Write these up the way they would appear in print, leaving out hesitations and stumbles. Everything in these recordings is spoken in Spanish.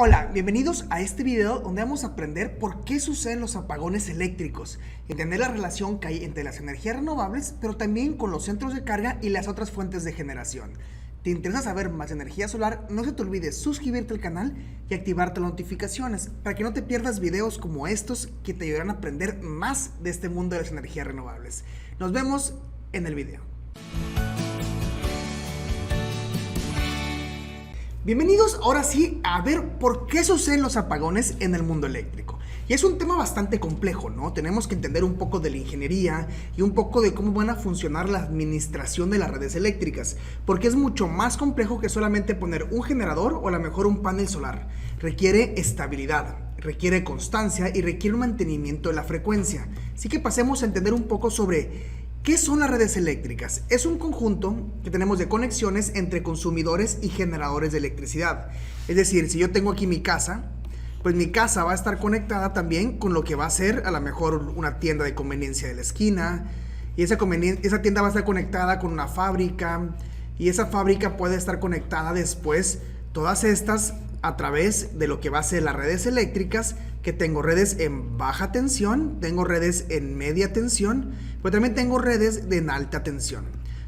Hola, bienvenidos a este video donde vamos a aprender por qué suceden los apagones eléctricos, entender la relación que hay entre las energías renovables, pero también con los centros de carga y las otras fuentes de generación. ¿Te interesa saber más de energía solar? No se te olvide suscribirte al canal y activarte las notificaciones para que no te pierdas videos como estos que te ayudarán a aprender más de este mundo de las energías renovables. Nos vemos en el video. Bienvenidos ahora sí a ver por qué suceden los apagones en el mundo eléctrico. Y es un tema bastante complejo, ¿no? Tenemos que entender un poco de la ingeniería y un poco de cómo van a funcionar la administración de las redes eléctricas, porque es mucho más complejo que solamente poner un generador o a lo mejor un panel solar. Requiere estabilidad, requiere constancia y requiere un mantenimiento de la frecuencia. Así que pasemos a entender un poco sobre ¿qué son las redes eléctricas? Es un conjunto que tenemos de conexiones entre consumidores y generadores de electricidad. Es decir, si yo tengo aquí mi casa, pues mi casa va a estar conectada también con lo que va a ser a lo mejor una tienda de conveniencia de la esquina, y esa tienda va a estar conectada con una fábrica, y esa fábrica puede estar conectada después, todas estas a través de lo que va a ser las redes eléctricas, que tengo redes en baja tensión, tengo redes en media tensión, pero también tengo redes en alta tensión.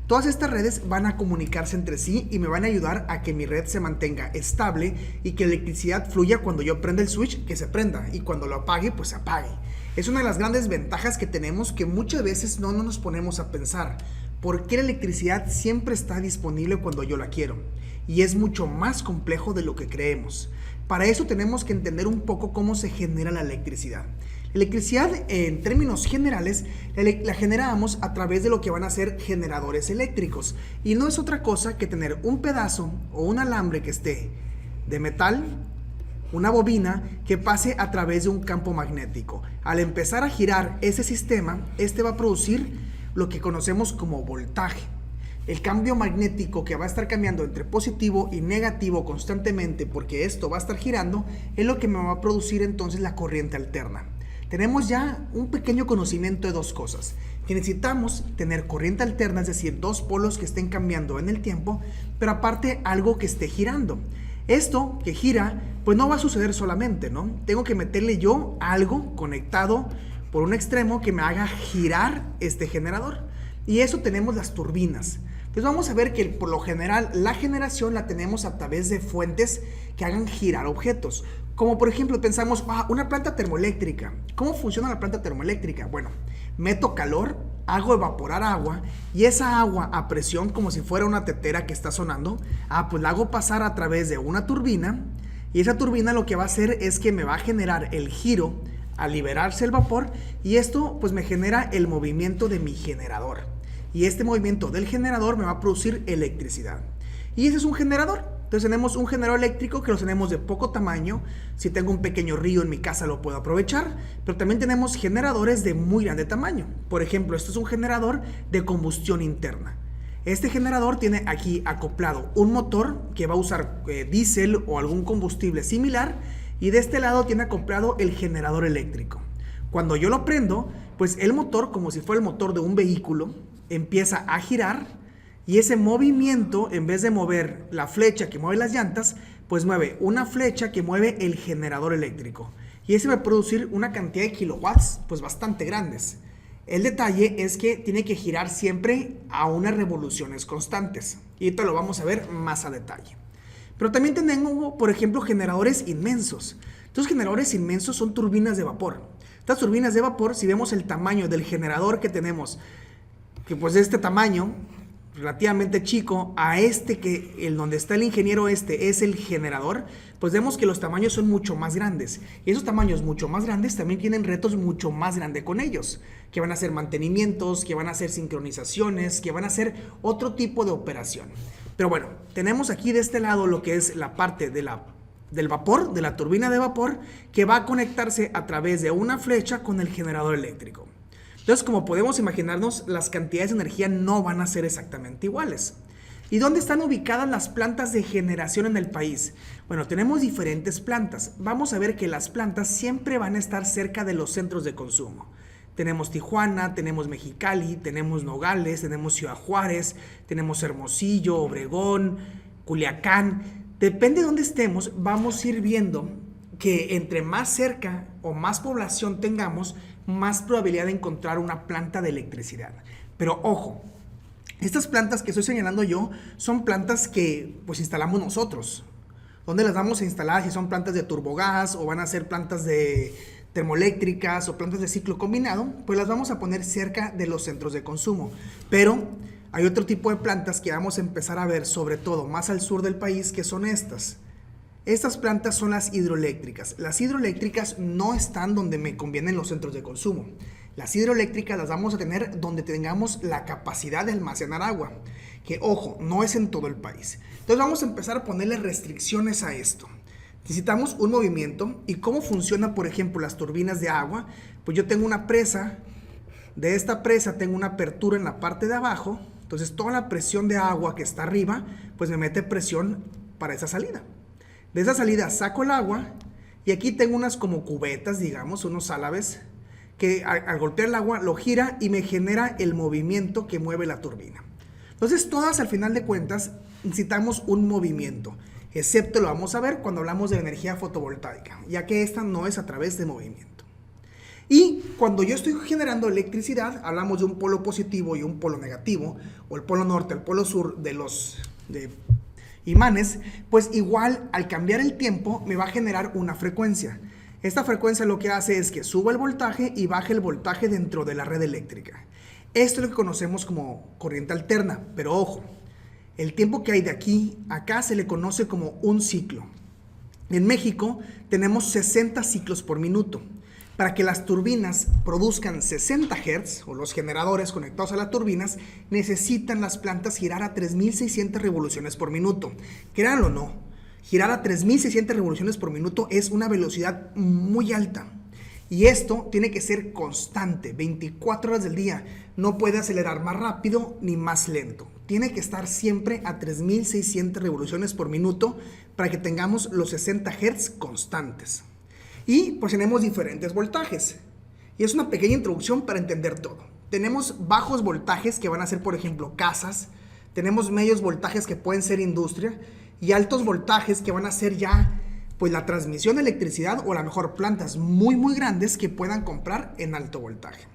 Todas estas redes van a comunicarse entre sí y me van a ayudar a que mi red se mantenga estable y que la electricidad fluya cuando yo prenda el switch, que se prenda, y cuando lo apague, pues se apague. Es una de las grandes ventajas que tenemos que muchas veces no nos ponemos a pensar. ¿Por qué la electricidad siempre está disponible cuando yo la quiero? Y es mucho más complejo de lo que creemos. Para eso tenemos que entender un poco cómo se genera la electricidad. La electricidad, en términos generales, la generamos a través de lo que van a ser generadores eléctricos. Y no es otra cosa que tener un pedazo o un alambre que esté de metal, una bobina que pase a través de un campo magnético. Al empezar a girar ese sistema, este va a producir lo que conocemos como voltaje. El cambio magnético que va a estar cambiando entre positivo y negativo constantemente, porque esto va a estar girando, es lo que me va a producir entonces la corriente alterna. Tenemos ya un pequeño conocimiento de dos cosas, que necesitamos tener corriente alterna, es decir, dos polos que estén cambiando en el tiempo, pero aparte algo que esté girando. Esto que gira, pues no va a suceder solamente, ¿no? Tengo que meterle yo algo conectado por un extremo que me haga girar este generador. Y eso tenemos las turbinas. Entonces vamos a ver que por lo general la generación la tenemos a través de fuentes que hagan girar objetos. Como por ejemplo pensamos, una planta termoeléctrica. ¿Cómo funciona la planta termoeléctrica? Bueno, meto calor, hago evaporar agua y esa agua a presión como si fuera una tetera que está sonando, pues la hago pasar a través de una turbina y esa turbina lo que va a hacer es que me va a generar el giro al liberarse el vapor y esto pues me genera el movimiento de mi generador. Y este movimiento del generador me va a producir electricidad. Y ese es un generador. Entonces tenemos un generador eléctrico que lo tenemos de poco tamaño. Si tengo un pequeño río en mi casa lo puedo aprovechar. Pero también tenemos generadores de muy grande tamaño. Por ejemplo, este es un generador de combustión interna. Este generador tiene aquí acoplado un motor que va a usar diésel o algún combustible similar. Y de este lado tiene acoplado el generador eléctrico. Cuando yo lo prendo, pues el motor, como si fuera el motor de un vehículo, empieza a girar y ese movimiento, en vez de mover la flecha que mueve las llantas, pues mueve una flecha que mueve el generador eléctrico. Y ese va a producir una cantidad de kilowatts pues bastante grandes. El detalle es que tiene que girar siempre a unas revoluciones constantes. Y esto lo vamos a ver más a detalle. Pero también tenemos, por ejemplo, generadores inmensos. Estos generadores inmensos son turbinas de vapor. Estas turbinas de vapor, si vemos el tamaño del generador que tenemos, que pues de este tamaño, relativamente chico, a donde está el ingeniero es el generador, pues vemos que los tamaños son mucho más grandes. Y esos tamaños mucho más grandes también tienen retos mucho más grandes con ellos, que van a ser mantenimientos, que van a ser sincronizaciones, que van a ser otro tipo de operación. Pero bueno, tenemos aquí de este lado lo que es la parte del vapor, de la turbina de vapor, que va a conectarse a través de una flecha con el generador eléctrico. Entonces, como podemos imaginarnos, las cantidades de energía no van a ser exactamente iguales. ¿Y dónde están ubicadas las plantas de generación en el país? Bueno, tenemos diferentes plantas. Vamos a ver que las plantas siempre van a estar cerca de los centros de consumo. Tenemos Tijuana, tenemos Mexicali, tenemos Nogales, tenemos Ciudad Juárez, tenemos Hermosillo, Obregón, Culiacán. Depende de dónde estemos, vamos a ir viendo que entre más cerca o más población tengamos, más probabilidad de encontrar una planta de electricidad. Pero ojo, estas plantas que estoy señalando yo son plantas que pues instalamos nosotros. ¿Dónde las vamos a instalar? Si son plantas de turbogás o van a ser plantas de termoeléctricas o plantas de ciclo combinado, pues las vamos a poner cerca de los centros de consumo. Pero hay otro tipo de plantas que vamos a empezar a ver, sobre todo más al sur del país, que son estas. Estas plantas son las hidroeléctricas. Las hidroeléctricas no están donde me convienen los centros de consumo. Las hidroeléctricas las vamos a tener donde tengamos la capacidad de almacenar agua, que ojo, no es en todo el país. Entonces vamos a empezar a ponerle restricciones a esto. Necesitamos un movimiento. ¿Y cómo funciona, por ejemplo, las turbinas de agua? Pues yo tengo una presa, de esta presa tengo una apertura en la parte de abajo, entonces toda la presión de agua que está arriba, pues me mete presión para esa salida. De esa salida saco el agua y aquí tengo unas como cubetas, digamos, unos álabes, que al golpear el agua lo gira y me genera el movimiento que mueve la turbina. Entonces todas al final de cuentas necesitamos un movimiento, excepto lo vamos a ver cuando hablamos de energía fotovoltaica, ya que esta no es a través de movimiento. Y cuando yo estoy generando electricidad, hablamos de un polo positivo y un polo negativo, o el polo norte, el polo sur de los imanes, pues igual al cambiar el tiempo me va a generar una frecuencia. Esta frecuencia lo que hace es que suba el voltaje y baje el voltaje dentro de la red eléctrica. Esto es lo que conocemos como corriente alterna, pero ojo, el tiempo que hay de aquí a acá se le conoce como un ciclo. En México tenemos 60 ciclos por minuto. Para que las turbinas produzcan 60 Hz, o los generadores conectados a las turbinas, necesitan las plantas girar a 3600 revoluciones por minuto. Créanlo o no, girar a 3600 revoluciones por minuto es una velocidad muy alta. Y esto tiene que ser constante, 24 horas del día. No puede acelerar más rápido ni más lento. Tiene que estar siempre a 3600 revoluciones por minuto para que tengamos los 60 Hz constantes. Y pues tenemos diferentes voltajes. Y es una pequeña introducción para entender todo. Tenemos bajos voltajes que van a ser, por ejemplo, casas. Tenemos medios voltajes que pueden ser industria. Y altos voltajes que van a ser ya pues la transmisión de electricidad, o a lo mejor plantas muy grandes que puedan comprar en alto voltaje.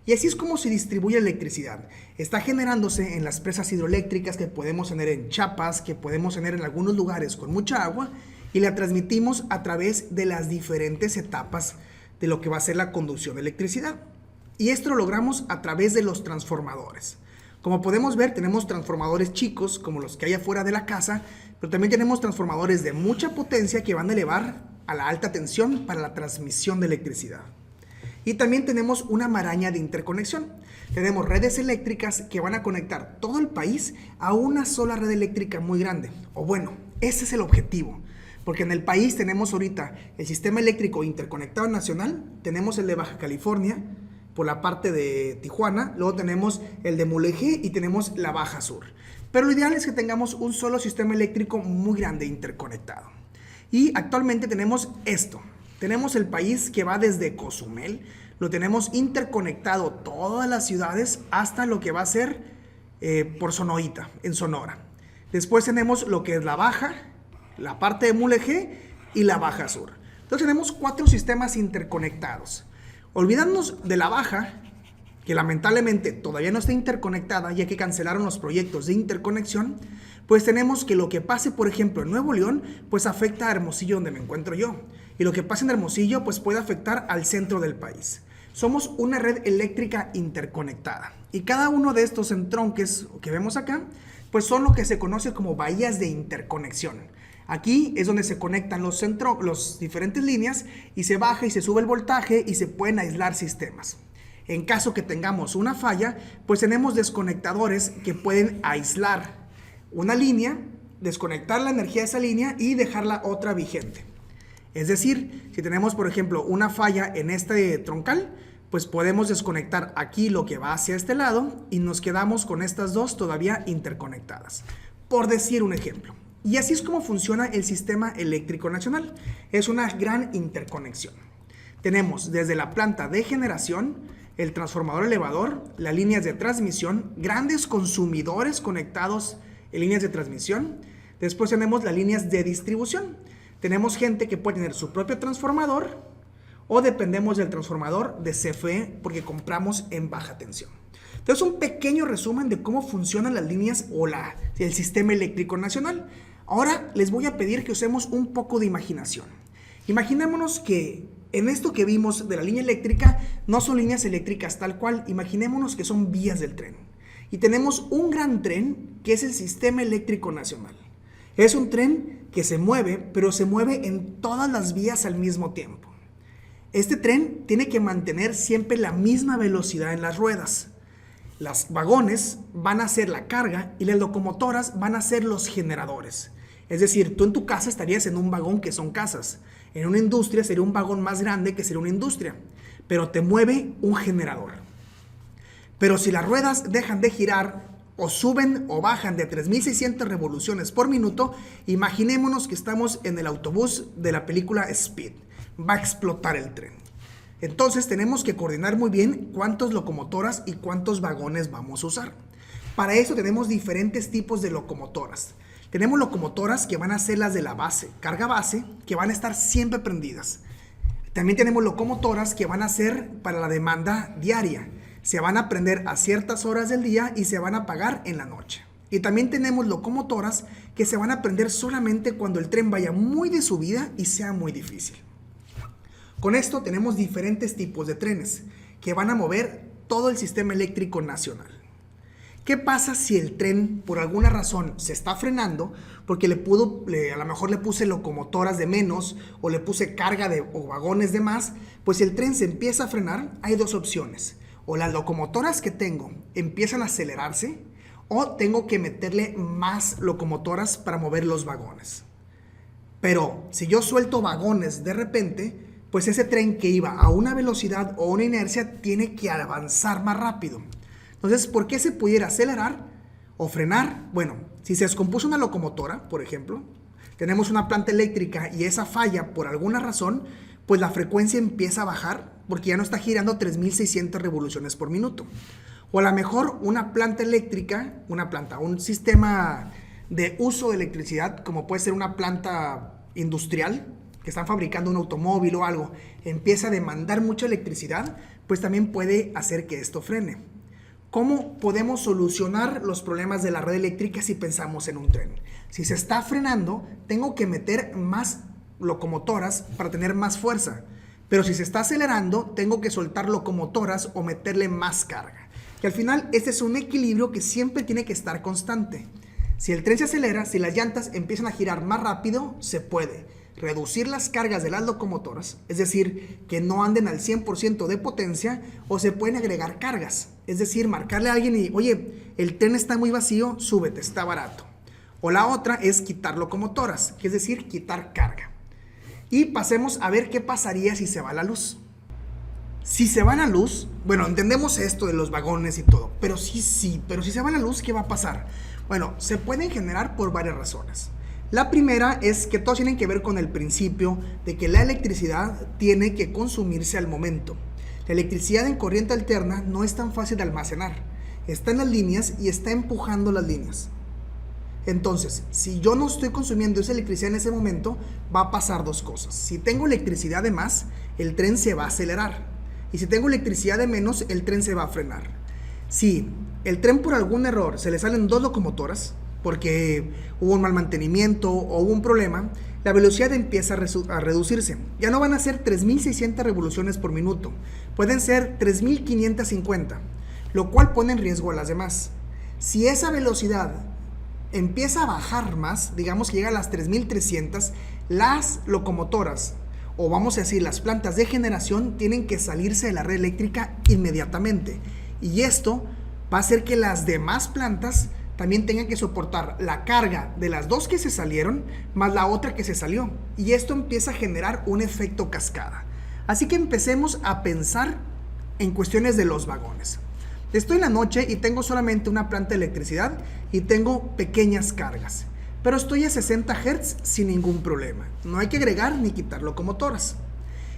Y así es como se distribuye la electricidad. Está generándose en las presas hidroeléctricas que podemos tener en Chiapas, que podemos tener en algunos lugares con mucha agua, y la transmitimos a través de las diferentes etapas de lo que va a ser la conducción de electricidad. Y esto lo logramos a través de los transformadores. Como podemos ver, tenemos transformadores chicos, como los que hay afuera de la casa, pero también tenemos transformadores de mucha potencia que van a elevar a la alta tensión para la transmisión de electricidad. Y también tenemos una maraña de interconexión. Tenemos redes eléctricas que van a conectar todo el país a una sola red eléctrica muy grande. O bueno, ese es el objetivo. Porque en el país tenemos ahorita el sistema eléctrico interconectado nacional, tenemos el de Baja California, por la parte de Tijuana, luego tenemos el de Mulegé y tenemos la Baja Sur. Pero lo ideal es que tengamos un solo sistema eléctrico muy grande interconectado. Y actualmente tenemos esto. Tenemos el país que va desde Cozumel, lo tenemos interconectado todas las ciudades hasta lo que va a ser por Sonoita, en Sonora. Después tenemos lo que es la Baja, la parte de Mulegé y la Baja Sur. Entonces tenemos 4 sistemas interconectados. Olvidándonos de la Baja, que lamentablemente todavía no está interconectada, ya que cancelaron los proyectos de interconexión, pues tenemos que lo que pase, por ejemplo, en Nuevo León, pues afecta a Hermosillo, donde me encuentro yo. Y lo que pase en Hermosillo, pues puede afectar al centro del país. Somos una red eléctrica interconectada. Y cada uno de estos entronques que vemos acá, pues son lo que se conoce como bahías de interconexión. Aquí es donde se conectan los diferentes líneas y se baja y se sube el voltaje y se pueden aislar sistemas. En caso que tengamos una falla, pues tenemos desconectadores que pueden aislar una línea, desconectar la energía de esa línea y dejarla otra vigente. Es decir, si tenemos, por ejemplo, una falla en este troncal, pues podemos desconectar aquí lo que va hacia este lado y nos quedamos con estas dos todavía interconectadas. Por decir un ejemplo. Y así es como funciona el sistema eléctrico nacional. Es una gran interconexión. Tenemos desde la planta de generación, el transformador elevador, las líneas de transmisión, grandes consumidores conectados en líneas de transmisión. Después tenemos las líneas de distribución. Tenemos gente que puede tener su propio transformador o dependemos del transformador de CFE porque compramos en baja tensión. Entonces, un pequeño resumen de cómo funcionan las líneas o el sistema eléctrico nacional. Ahora les voy a pedir que usemos un poco de imaginación. Imaginémonos que en esto que vimos de la línea eléctrica no son líneas eléctricas tal cual, imaginémonos que son vías del tren. Y tenemos un gran tren que es el sistema eléctrico nacional. Es un tren que se mueve, pero se mueve en todas las vías al mismo tiempo. Este tren tiene que mantener siempre la misma velocidad en las ruedas. Los vagones van a ser la carga y las locomotoras van a ser los generadores. Es decir, tú en tu casa estarías en un vagón que son casas. En una industria sería un vagón más grande que sería una industria. Pero te mueve un generador. Pero si las ruedas dejan de girar o suben o bajan de 3.600 revoluciones por minuto, imaginémonos que estamos en el autobús de la película Speed. Va a explotar el tren. Entonces tenemos que coordinar muy bien cuántas locomotoras y cuántos vagones vamos a usar. Para eso tenemos diferentes tipos de locomotoras. Tenemos locomotoras que van a ser las de la base, carga base, que van a estar siempre prendidas. También tenemos locomotoras que van a ser para la demanda diaria. Se van a prender a ciertas horas del día y se van a apagar en la noche. Y también tenemos locomotoras que se van a prender solamente cuando el tren vaya muy de subida y sea muy difícil. Con esto tenemos diferentes tipos de trenes que van a mover todo el sistema eléctrico nacional. ¿Qué pasa si el tren por alguna razón se está frenando? Porque a lo mejor le puse locomotoras de menos o le puse carga o vagones de más. Pues si el tren se empieza a frenar, hay dos opciones. O las locomotoras que tengo empiezan a acelerarse o tengo que meterle más locomotoras para mover los vagones. Pero si yo suelto vagones de repente, pues ese tren que iba a una velocidad o una inercia tiene que avanzar más rápido. Entonces, ¿por qué se pudiera acelerar o frenar? Bueno, si se descompuso una locomotora, por ejemplo, tenemos una planta eléctrica y esa falla por alguna razón, pues la frecuencia empieza a bajar porque ya no está girando 3.600 revoluciones por minuto. O a lo mejor una planta eléctrica, un sistema de uso de electricidad, como puede ser una planta industrial, que están fabricando un automóvil o algo, empieza a demandar mucha electricidad, pues también puede hacer que esto frene. ¿Cómo podemos solucionar los problemas de la red eléctrica si pensamos en un tren? Si se está frenando, tengo que meter más locomotoras para tener más fuerza. Pero si se está acelerando, tengo que soltar locomotoras o meterle más carga. Y al final, este es un equilibrio que siempre tiene que estar constante. Si el tren se acelera, si las llantas empiezan a girar más rápido, se puede reducir las cargas de las locomotoras, es decir, que no anden al 100% de potencia, o se pueden agregar cargas, es decir, marcarle a alguien y, oye, el tren está muy vacío, súbete, está barato. O la otra es quitar locomotoras, que es decir, quitar carga. Y pasemos a ver qué pasaría si se va la luz. Si se va la luz, bueno, entendemos esto de los vagones y todo, pero pero si se va la luz, ¿qué va a pasar? Bueno, se pueden generar por varias razones. La primera es que todos tienen que ver con el principio de que la electricidad tiene que consumirse al momento. La electricidad en corriente alterna no es tan fácil de almacenar. Está en las líneas y está empujando las líneas. Entonces, si yo no estoy consumiendo esa electricidad en ese momento, va a pasar dos cosas. Si tengo electricidad de más, el tren se va a acelerar. Y si tengo electricidad de menos, el tren se va a frenar. Si el tren por algún error se le salen dos locomotoras, porque hubo un mal mantenimiento o hubo un problema, la velocidad empieza a reducirse. Ya no van a ser 3.600 revoluciones por minuto, pueden ser 3.550, lo cual pone en riesgo a las demás. Si esa velocidad empieza a bajar más, digamos que llega a las 3.300, las locomotoras, o vamos a decir las plantas de generación, tienen que salirse de la red eléctrica inmediatamente. Y esto va a hacer que las demás plantas también tengan que soportar la carga de las dos que se salieron más la otra que se salió. Y esto empieza a generar un efecto cascada. Así que empecemos a pensar en cuestiones de los vagones. Estoy en la noche y tengo solamente una planta de electricidad y tengo pequeñas cargas. Pero estoy a 60 Hz sin ningún problema. No hay que agregar ni quitar locomotoras.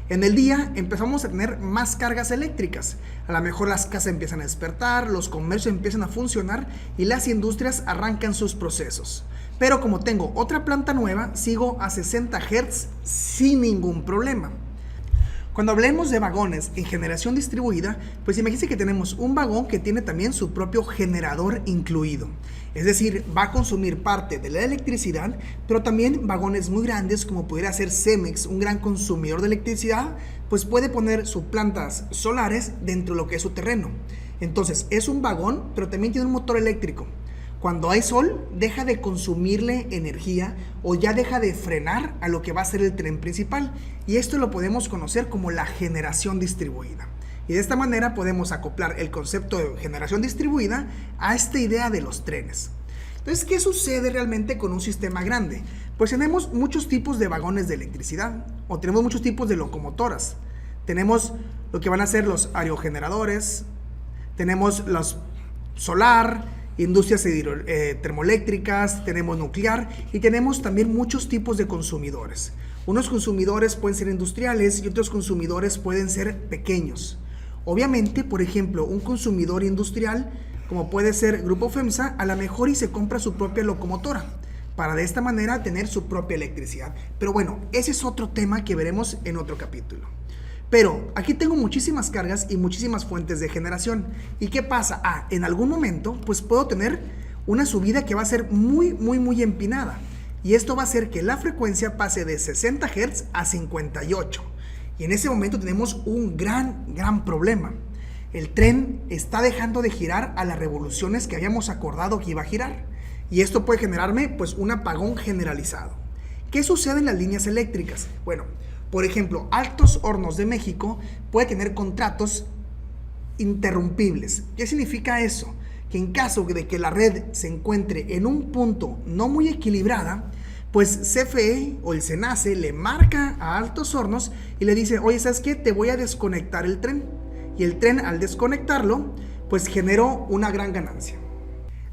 En el día empezamos a tener más cargas eléctricas. A lo mejor las casas empiezan a despertar, los comercios empiezan a funcionar y las industrias arrancan sus procesos. Pero como tengo otra planta nueva, sigo a 60 Hz sin ningún problema. Cuando hablemos de vagones en generación distribuida, pues imagínense que tenemos un vagón que tiene también su propio generador incluido. Es decir, va a consumir parte de la electricidad, pero también vagones muy grandes como pudiera ser Cemex, un gran consumidor de electricidad, pues puede poner sus plantas solares dentro de lo que es su terreno. Entonces, es un vagón, pero también tiene un motor eléctrico. Cuando hay sol, deja de consumirle energía o ya deja de frenar a lo que va a ser el tren principal. Y esto lo podemos conocer como la generación distribuida. Y de esta manera podemos acoplar el concepto de generación distribuida a esta idea de los trenes. Entonces, ¿qué sucede realmente con un sistema grande? Pues tenemos muchos tipos de vagones de electricidad o tenemos muchos tipos de locomotoras. Tenemos lo que van a ser los aerogeneradores, tenemos los solar, industrias termoeléctricas, tenemos nuclear y tenemos también muchos tipos de consumidores. Unos consumidores pueden ser industriales y otros consumidores pueden ser pequeños. Obviamente, por ejemplo, un consumidor industrial, como puede ser Grupo FEMSA, a lo mejor y se compra su propia locomotora para de esta manera tener su propia electricidad. Pero bueno, ese es otro tema que veremos en otro capítulo. Pero aquí tengo muchísimas cargas y muchísimas fuentes de generación. ¿Y qué pasa? En algún momento pues puedo tener una subida que va a ser muy empinada. Y esto va a hacer que la frecuencia pase de 60 Hz a 58. Y en ese momento tenemos un gran problema. El tren está dejando de girar a las revoluciones que habíamos acordado que iba a girar. Y esto puede generarme pues un apagón generalizado. ¿Qué sucede en las líneas eléctricas? Bueno, por ejemplo, Altos Hornos de México puede tener contratos interrumpibles. ¿Qué significa eso? Que en caso de que la red se encuentre en un punto no muy equilibrada, pues CFE o el SENACE le marca a Altos Hornos y le dice, oye, ¿sabes qué? Te voy a desconectar el tren. Y el tren, al desconectarlo, pues generó una gran ganancia.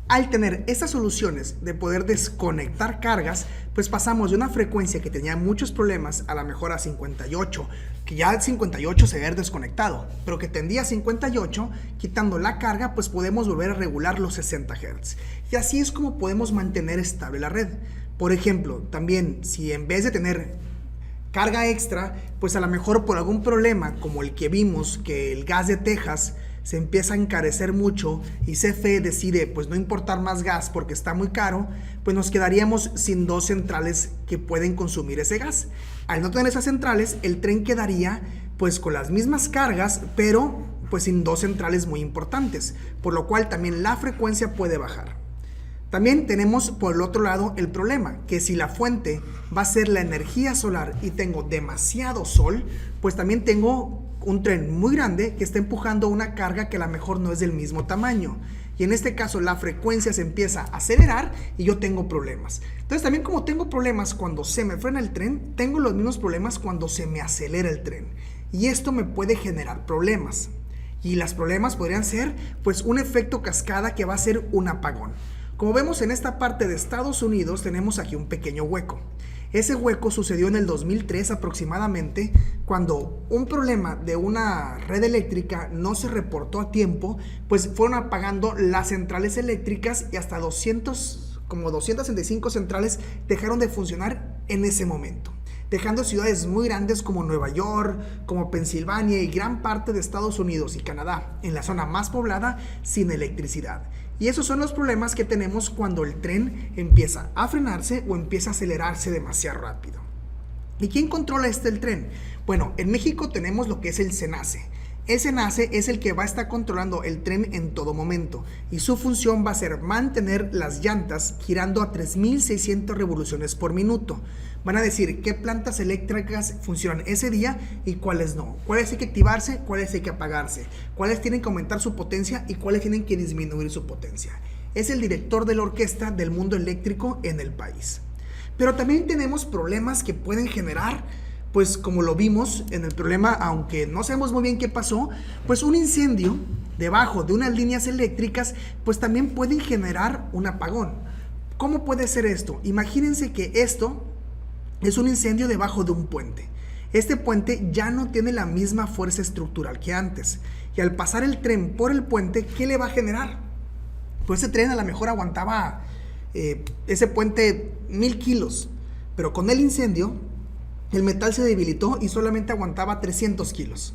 Al tener estas soluciones de poder desconectar cargas, pues pasamos de una frecuencia que tenía muchos problemas a la mejor a 58, que ya el 58 se había desconectado, pero que tendía a 58, quitando la carga, pues podemos volver a regular los 60 Hz. Y así es como podemos mantener estable la red. Por ejemplo, también si en vez de tener carga extra, pues a lo mejor por algún problema como el que vimos, que el gas de Texas se empieza a encarecer mucho y CFE decide pues no importar más gas porque está muy caro, pues nos quedaríamos sin dos centrales que pueden consumir ese gas. Al no tener esas centrales, el tren quedaría pues con las mismas cargas, pero pues sin dos centrales muy importantes, por lo cual también la frecuencia puede bajar. También tenemos por el otro lado el problema, que si la fuente va a ser la energía solar y tengo demasiado sol, pues también tengo un tren muy grande que está empujando una carga que a lo mejor no es del mismo tamaño. Y en este caso la frecuencia se empieza a acelerar y yo tengo problemas. Entonces también como tengo problemas cuando se me frena el tren, tengo los mismos problemas cuando se me acelera el tren. Y esto me puede generar problemas. Y los problemas podrían ser pues un efecto cascada que va a ser un apagón. Como vemos en esta parte de Estados Unidos tenemos aquí un pequeño hueco. Ese hueco sucedió en el 2003 aproximadamente, cuando un problema de una red eléctrica no se reportó a tiempo, pues fueron apagando las centrales eléctricas y hasta 265 centrales dejaron de funcionar en ese momento, dejando ciudades muy grandes como Nueva York, como Pensilvania y gran parte de Estados Unidos y Canadá, en la zona más poblada, sin electricidad. Y esos son los problemas que tenemos cuando el tren empieza a frenarse o empieza a acelerarse demasiado rápido. ¿Y quién controla el tren? Bueno, en México tenemos lo que es el SENACE. El SENACE es el que va a estar controlando el tren en todo momento y su función va a ser mantener las llantas girando a 3.600 revoluciones por minuto. Van a decir qué plantas eléctricas funcionan ese día y cuáles no, cuáles hay que activarse, cuáles hay que apagarse, cuáles tienen que aumentar su potencia y cuáles tienen que disminuir su potencia. Es el director de la orquesta del mundo eléctrico en el país. Pero también tenemos problemas que pueden generar, pues como lo vimos en el problema, aunque no sabemos muy bien qué pasó, pues un incendio debajo de unas líneas eléctricas, pues también pueden generar un apagón. ¿Cómo puede ser esto? Imagínense que esto es un incendio debajo de un puente. Este puente ya no tiene la misma fuerza estructural que antes. Y al pasar el tren por el puente, ¿qué le va a generar? Pues ese tren a lo mejor aguantaba ese puente 1000 kilos, pero con el incendio el metal se debilitó y solamente aguantaba 300 kilos.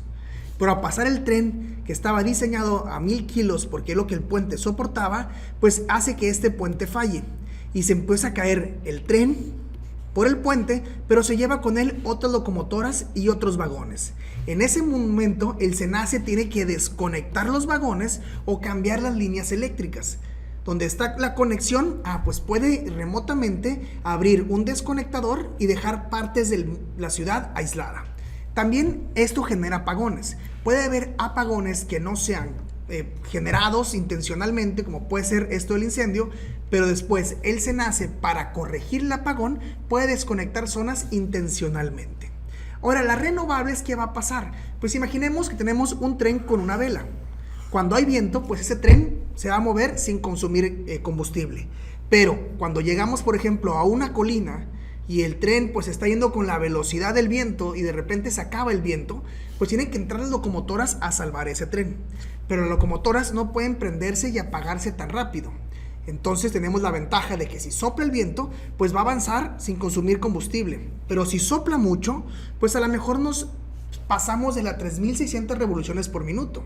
Pero al pasar el tren, que estaba diseñado a 1000 kilos porque es lo que el puente soportaba, pues hace que este puente falle y se empieza a caer el tren por el puente, pero se lleva con él otras locomotoras y otros vagones. En ese momento el SENACE tiene que desconectar los vagones o cambiar las líneas eléctricas. Donde está la conexión, pues puede remotamente abrir un desconectador y dejar partes de la ciudad aislada. También esto genera apagones. Puede haber apagones que no sean generados intencionalmente, como puede ser esto del incendio, pero después el SENACE, para corregir el apagón, puede desconectar zonas intencionalmente. Ahora, las renovables, ¿qué va a pasar? Pues imaginemos que tenemos un tren con una vela. Cuando hay viento, pues ese tren se va a mover sin consumir combustible. Pero cuando llegamos, por ejemplo, a una colina y el tren pues está yendo con la velocidad del viento y de repente se acaba el viento, pues tienen que entrar las locomotoras a salvar ese tren. Pero las locomotoras no pueden prenderse y apagarse tan rápido. Entonces tenemos la ventaja de que si sopla el viento, pues va a avanzar sin consumir combustible. Pero si sopla mucho, pues a lo mejor nos pasamos de las 3600 revoluciones por minuto.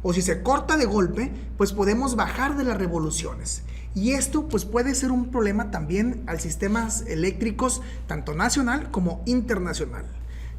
O si se corta de golpe, pues podemos bajar de las revoluciones. Y esto pues puede ser un problema también al sistemas eléctricos, tanto nacional como internacional.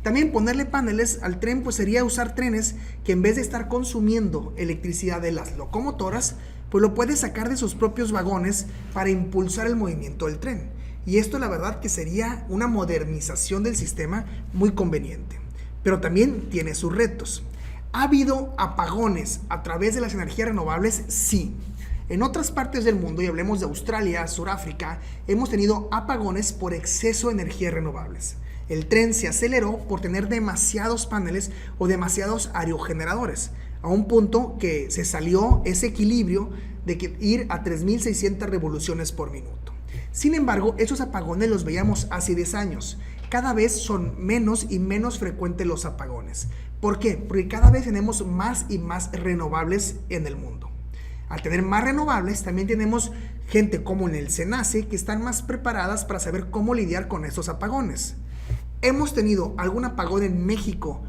También ponerle paneles al tren pues sería usar trenes que en vez de estar consumiendo electricidad de las locomotoras, pues lo puede sacar de sus propios vagones para impulsar el movimiento del tren. Y esto la verdad que sería una modernización del sistema muy conveniente. Pero también tiene sus retos. ¿Ha habido apagones a través de las energías renovables? Sí. En otras partes del mundo, y hablemos de Australia, Sudáfrica, hemos tenido apagones por exceso de energías renovables. El tren se aceleró por tener demasiados paneles o demasiados aerogeneradores, a un punto que se salió ese equilibrio de que ir a 3600 revoluciones por minuto. Sin embargo, esos apagones los veíamos hace 10 años. Cada vez son menos y menos frecuentes los apagones. ¿Por qué? Porque cada vez tenemos más y más renovables en el mundo. Al tener más renovables, también tenemos gente como en el SENACE que están más preparadas para saber cómo lidiar con estos apagones. ¿Hemos tenido algún apagón en México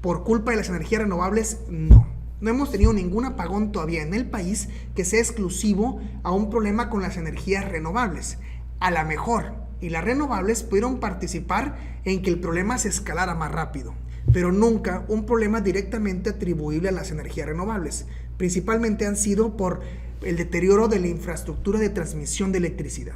por culpa de las energías renovables? No. No hemos tenido ningún apagón todavía en el país que sea exclusivo a un problema con las energías renovables. A lo mejor, y las renovables pudieron participar en que el problema se escalara más rápido, pero nunca un problema directamente atribuible a las energías renovables. Principalmente han sido por el deterioro de la infraestructura de transmisión de electricidad.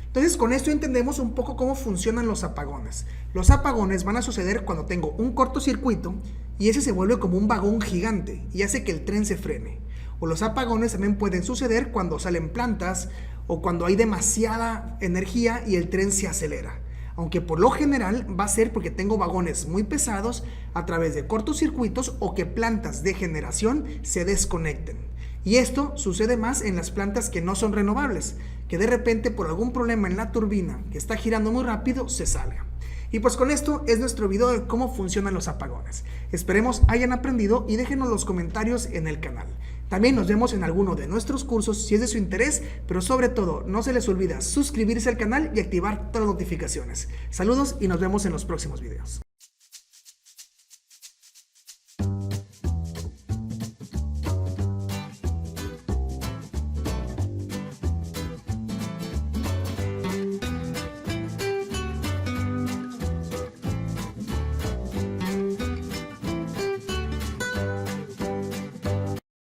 Entonces, con esto entendemos un poco cómo funcionan los apagones. Los apagones van a suceder cuando tengo un cortocircuito y ese se vuelve como un vagón gigante y hace que el tren se frene. O los apagones también pueden suceder cuando salen plantas o cuando hay demasiada energía y el tren se acelera. Aunque por lo general va a ser porque tengo vagones muy pesados a través de cortocircuitos o que plantas de generación se desconecten. Y esto sucede más en las plantas que no son renovables, que de repente por algún problema en la turbina que está girando muy rápido se salga. Y pues con esto es nuestro video de cómo funcionan los apagones. Esperemos hayan aprendido y déjenos los comentarios en el canal. También nos vemos en alguno de nuestros cursos si es de su interés, pero sobre todo no se les olvida suscribirse al canal y activar todas las notificaciones. Saludos y nos vemos en los próximos videos.